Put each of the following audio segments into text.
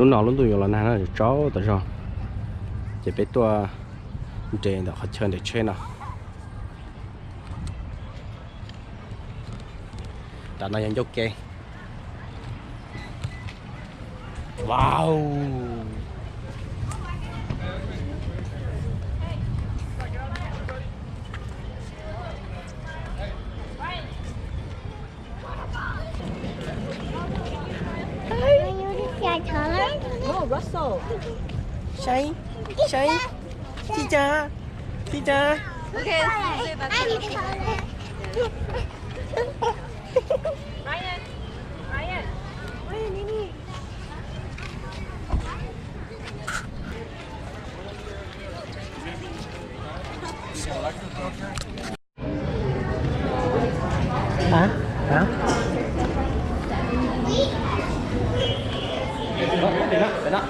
lúc nào lúc tụi nó là cháu tại sao chỉ biết tua trên đó họ chơi để chơi nào đã nói anh ok wow Oh, Russell. Shay, teacher. Okay. Ryan. Hả? Để đó.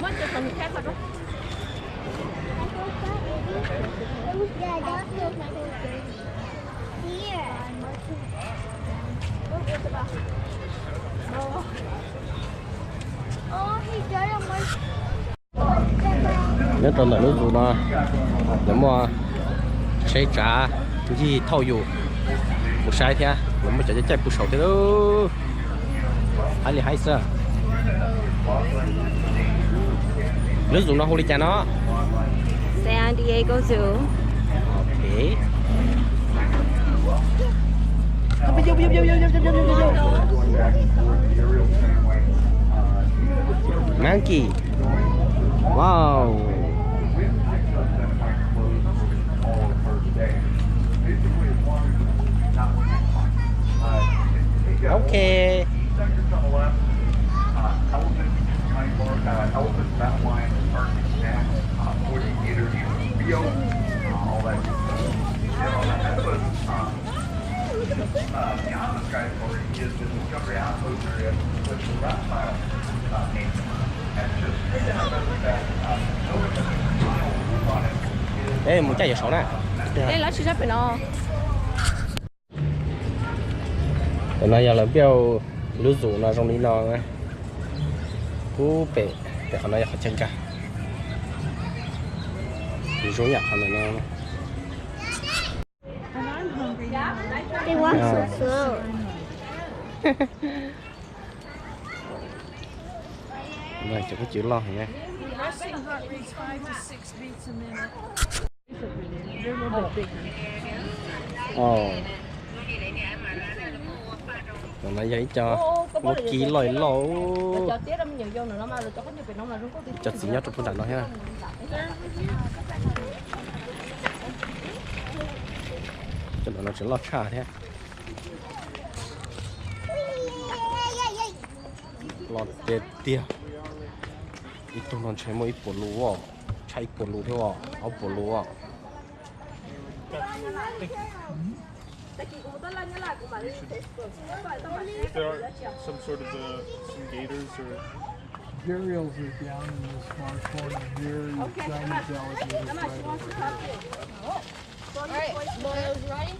Mất cho phần khác rồi. Nhớ tao là lúc dù nó nếu mà xây trả gì thâu dù một sai thế nếu mà chạy bút sầu thế đó hay sao lúc dù nó không đi cha nó San Diego Zoo. ok monkey wow okay elephant, mountain lion, Arctic cat, 40 meters, Rio, all that good stuff. Beyond the sky story is the Discovery Outpost area, which the reptile named. And just straight out of that, no one has on it. đây một chai dầu sổ nè Đây là chỉ sắp nó. nó giờ là biểu lúc dù nó trong đi nó cú bể để họ nói họ chân cả rối nhặt họ này nó They walk so slow. này chỉ có chữ lo nha Resting heart rate's 5 to 6 beats a minute. They're a little bit bigger. rồi nó giấy cho một ký lòi lỗ Cho tía đâm nhiều vô nữa nó mà cho có nhiều nó là nó có cho xí nhát trong phương nó ha cho nó chỉ lo trả thế lo tê tia ít tụi nó chơi một ít bột lúa chạy bột lúa thôi áo bột lúa There are some sort of some gators or Gharials are down in this far corner here. Chinese alligators right over here. Alright, boys ready?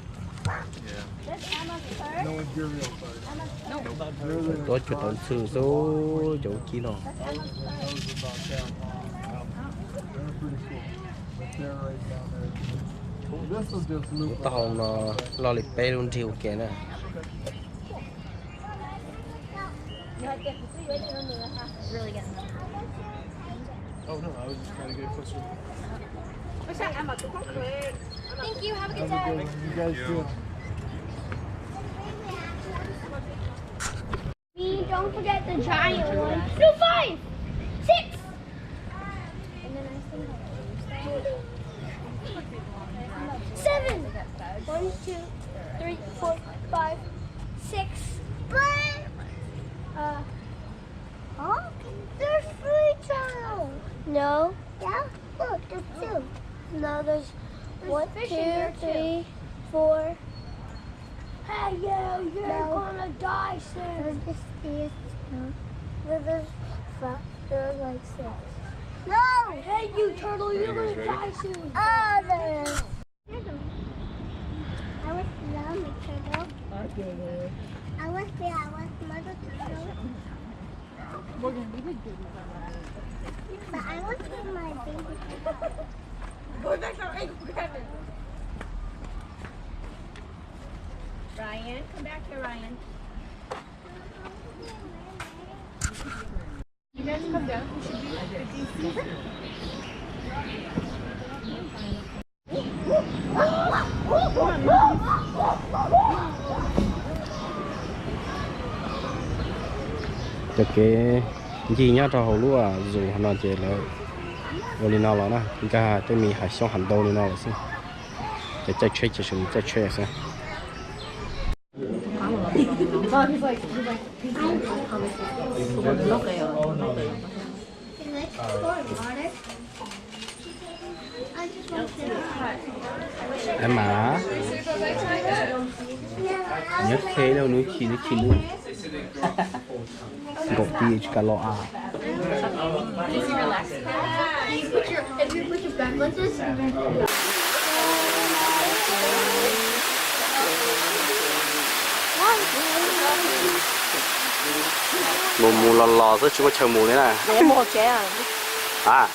No gharials are. có chuyện tận sự số chỗ kia nó Those about that long. They're pretty cool. But they're right down there. This will just loop tao around. nó lo lịch bay luôn chiều kìa nè Really good. oh no, I was just trying to get closer. Thank you. Have a good Have a day. good one. You guys too. Don't forget the giant one. No, 5, 6. And then I think 7. 1, 2, 3, 4, 5, 6. Huh? There's 3 tunnels. No. Yeah. Look, there's 2. No, there's 1, 2, 3, 4. You're gonna die soon. There's this. There's like 6. No! Hey, you turtle, you're gonna die soon. Oh, there. I was the turtle. Okay. I was mother turtle. But I was with my baby turtle. Go back to grab it. Ryan, come back here, Ryan. You guys come down. You should be 15 feet. cho cái gì nhá cho hậu lúa dù hắn nói chơi là rồi nào là na cái cái mì hải xong hành đâu nào là xin cái trái chơi chỉ dùng trái chơi sao em mà nhớ thế đâu nữa khi nữa gọc đi chỉ cả lọ à If you put your back like this. mù lò rất chú có chờ mù đấy này Để mua trẻ à? à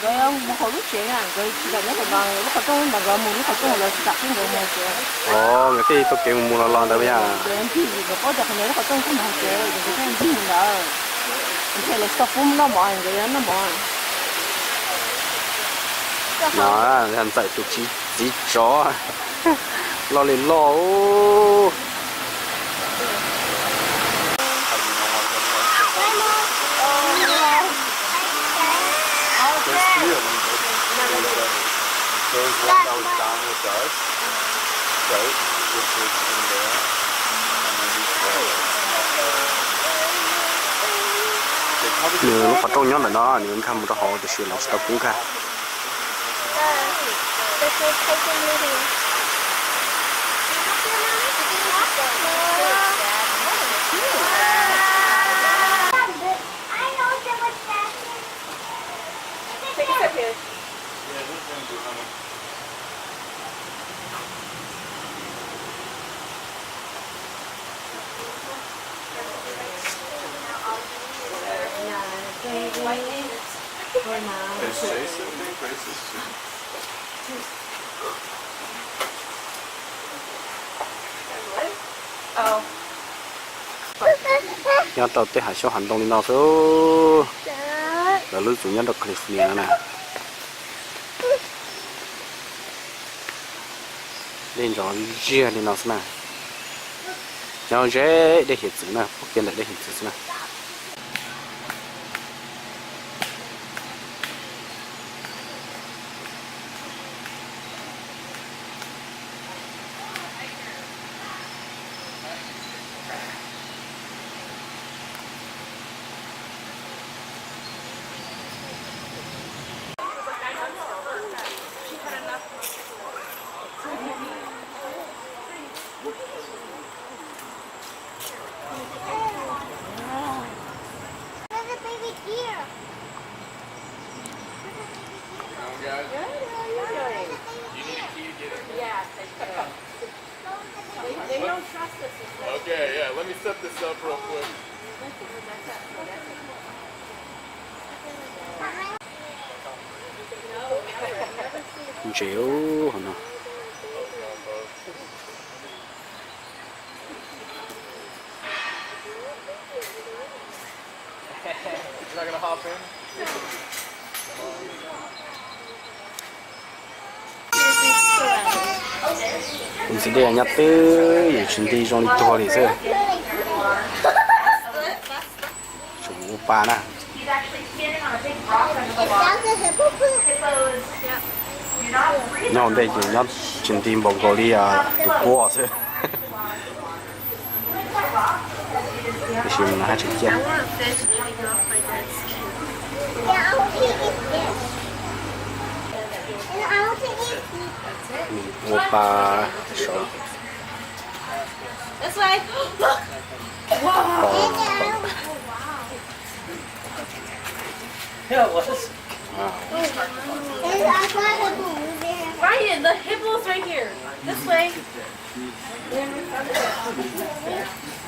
Rồi ông mua hộp lúc trẻ à? Rồi chỉ cần nhất là bằng lúc có trong bằng rồi mua lúc có trong là đặt cái người mua trẻ. ồ người kia tôi kêu mù lò đâu bây giờ Rồi em thì có được người lúc có trong cái mua trẻ rồi cái em thì nữa. Em thấy là sắp phun nó mỏi rồi nó mỏi. nó thành dạy tụi chỉ chó lo lên lo There's one that was down with us, right? Which was in there. And then these nếu phát trong nhóm là nó nếu không một họ thì sẽ là tập cũng cả It's Jason, big braces too. nhà tàu tới hải số hành động đi nào số là lưu chủ nhân được California này lên rồi chia đi nào xem nào nhau dễ để hiện chữ này phúc kiến lại để hiện chữ này There's a baby deer. They don't trust us. Okay, yeah, let me set this up real quick. chéo hả nó You're not gonna hop in? mình sẽ để nhặt tới chuyến đi trong lịch to thì sao chủ ba nè nhau đây chỉ nhặt chuyến đi bồng gò đi à tụ bò thôi cái gì mà hai chục kia Yeah, I want to eat this. And I want to eat this. một ba số This way. Look. Ryan, the hippo's right here. This way.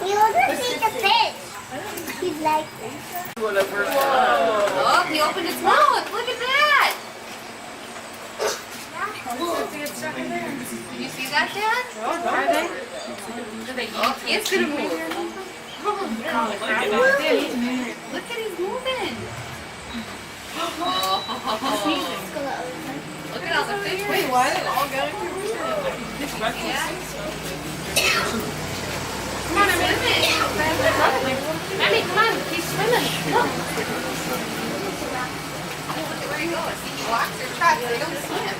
He wants to see the fish. He's like, Oh, he opened his mouth. Look at that. You see that, Dad? Are they? Oh, it's gonna move. Look at he's moving. Oh. Look at all the fish. Wait, why did it all go into yeah. Come on, I'm swimming. Mommy, come on. He's swimming. Look. Look at where he goes. He walks or trots. They don't swim.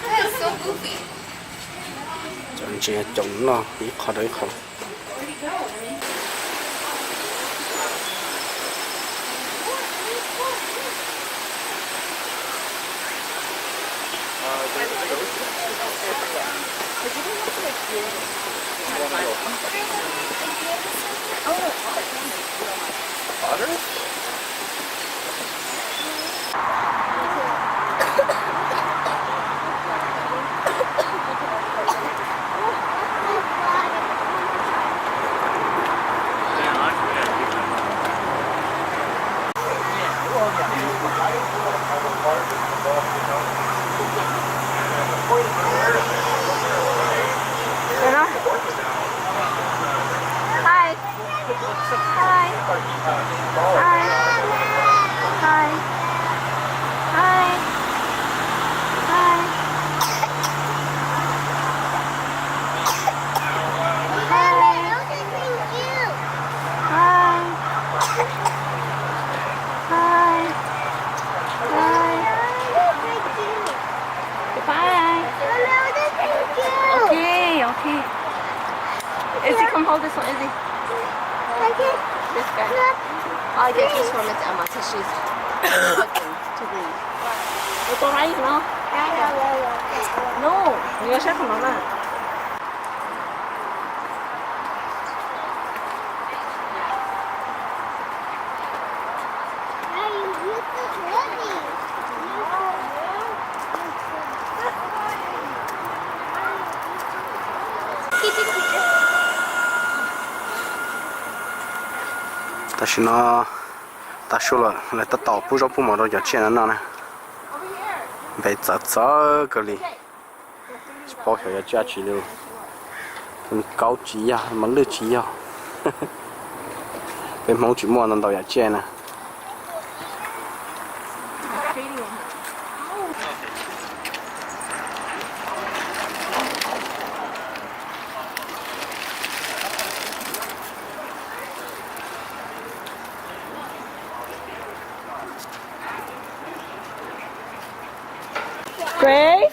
That is so goofy. Chọn chè chọn nó ý khó đấy không. Okay. Izzy, come hold this one, Izzy. This guy. I get this one, Miss Emma, so she's looking to leave. It's alright, no? No, 이거 셰프 많아.但是呢，他说了，来他倒不着不毛着叫见人那呢，被砸个哩，包小要加起了，很高级呀，什么乐级呀，被毛举莫能到要见呢。Grace?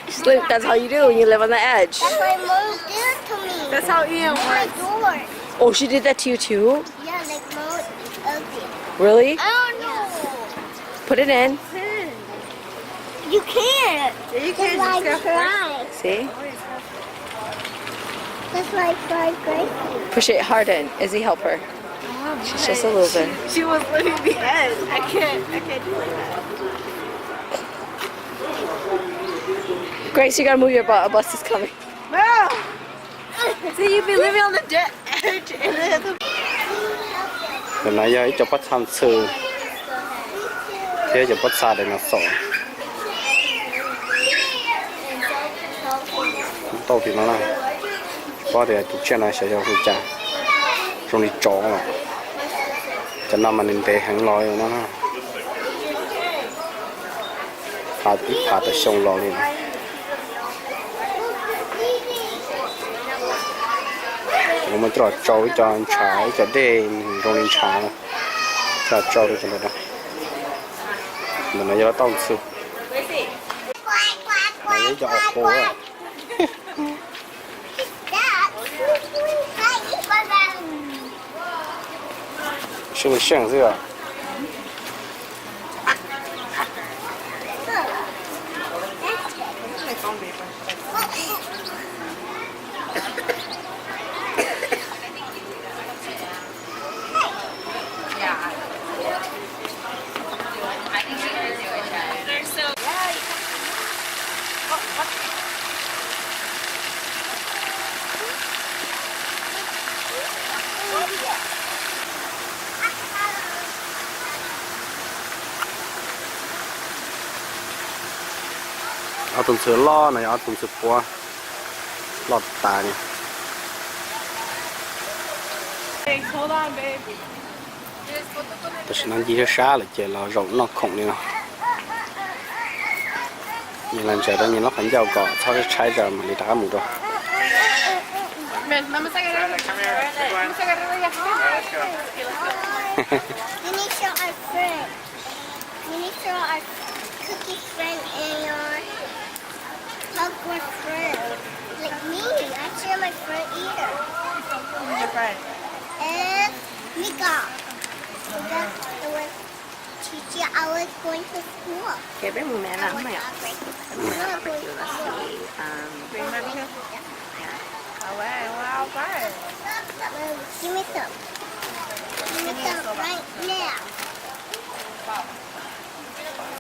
Sleep, that's how you do when you live on the edge. that's what Mom did to me. That's how Ian My works. door. Oh, she did that to you too? Yeah, like Mom is ugly. Really? I don't know. Put it in. You can't. You That's why I tried. See? That's why I tried Gracie. Push it hard in. Izzy, help her. She's just a little bit. She was looking the edge. I can't do like that. Grace, you gotta move your butt. A bus is coming. No! See, you've been living on the edge and then the Từ nãy giờ cho bắt tham sư, thế giờ bắt xa để nó sổ. Tao thì nó là, có thể tụi trẻ này sẽ cho tôi trả, trong đi chó mà, cho nên mà nên để hàng lòi nó, phá tới sông lòi liền. Mình cho trâu cho anh trái cho đen trong đi trái cho trâu đi cho nó đó mình nói cho nó tao sư này cho họ khô à 是个绳子啊。เอาตุนเสือล่อหน่อยเอาตุนเสือปัวหลอดตาเนี่ย Thanks, hold on, babe. 但是那一些沙了，接了肉那空的呢。你能觉得你那很较高，它是拆着嘛，你打木着。 Vamos a agarrar. Vamos a agarrar allá. You need to show our friend. You need to show our cookie friend and your hugwort friend. Like me. I share my friend either. Who's your friend? And Mika. That's the one teacher I was going to school. Okay, bring me man. I was I'm not going to school. I'm not going to school. Bring my here. Yeah. Oh, wow, fine. Give me some. Give me some right now.